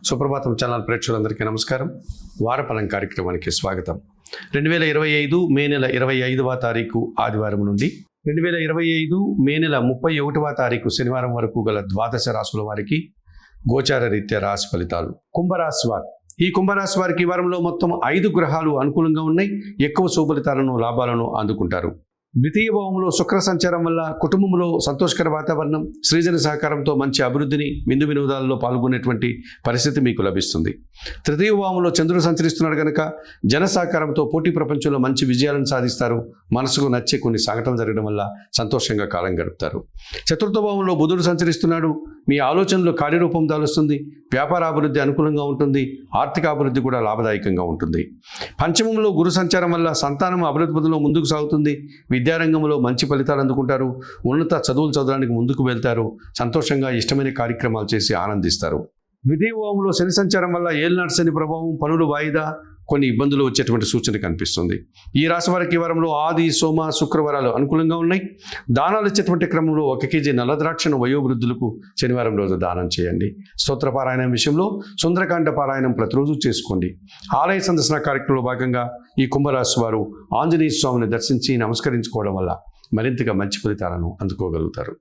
సుప్రభాతం channel ప్రేక్షకులందరికీ నమస్కారం. వారఫలం కార్యక్రమానికి స్వాగతం. 2025 మే నెల 25వ తారీఖు ఆదివారం నుండి 2025 మే నెల 31వ తారీఖు శనివారం వరకు గల ద్వాదశ రాశుల వారికి గోచార రీత్యా రాశి ఫలితాలు. కుంభరాశి వారు. ఈ కుంభరాశి వారికి ఈ వారంలో మొత్తం 5 గ్రహాలు అనుకూలంగా ఉన్నాయి. ఎక్కువ శుభఫలితాలను లాభాలను అందుకుంటారు. ద్వితీయ భావంలో శుక్ర సంచారం వల్ల కుటుంబంలో సంతోషకర వాతావరణం, సృజన సహకారంతో మంచి అభివృద్ధిని, విందు వినోదాలలో పాల్గొనేటువంటి పరిస్థితి మీకు లభిస్తుంది. తృతీయ భావంలో చంద్రుడు సంచరిస్తున్నాడు కనుక జన సహకారంతో పోటీ ప్రపంచంలో మంచి విజయాలను సాధిస్తారు. మనసుకు నచ్చే కొన్ని సంఘటనలు జరగడం వల్ల సంతోషంగా కాలం గడుపుతారు. చతుర్థ భావంలో బుధుడు సంచరిస్తున్నాడు. మీ ఆలోచనలో కార్యరూపం దాలుస్తుంది. వ్యాపార అభివృద్ధి అనుకూలంగా ఉంటుంది. ఆర్థిక అభివృద్ధి కూడా లాభదాయకంగా ఉంటుంది. పంచమంలో గురు సంచారం వల్ల సంతానం అభివృద్ధిలో ముందుకు సాగుతుంది. విద్యారంగంలో మంచి ఫలితాలు అందుకుంటారు. ఉన్నత చదువులు చదవడానికి ముందుకు వెళ్తారు. సంతోషంగా ఇష్టమైన కార్యక్రమాలు చేసి ఆనందిస్తారు. ద్వితీయ భావంలో శని సంచారం వల్ల ఏలినాటి శని ప్రభావం, పనులు వాయిదా, కొన్ని ఇబ్బందులు వచ్చేటువంటి సూచన కనిపిస్తుంది. ఈ రాశి వారికి ఈ వారంలో ఆది, సోమ, శుక్రవారాలు అనుకూలంగా ఉన్నాయి. దానాలు ఇచ్చేటువంటి క్రమంలో 1 కేజీ నల్ల ద్రాక్షను వయోవృద్ధులకు శనివారం రోజు దానం చేయండి. స్తోత్ర పారాయణం విషయంలో సుందరకాండ పారాయణం ప్రతిరోజు చేసుకోండి. ఆలయ సందర్శన కార్యక్రమంలో భాగంగా ఈ కుంభరాశి వారు ఆంజనేయ స్వామిని దర్శించి నమస్కరించుకోవడం వల్ల మరింతగా మంచి ఫలితాలను అందుకోగలుగుతారు.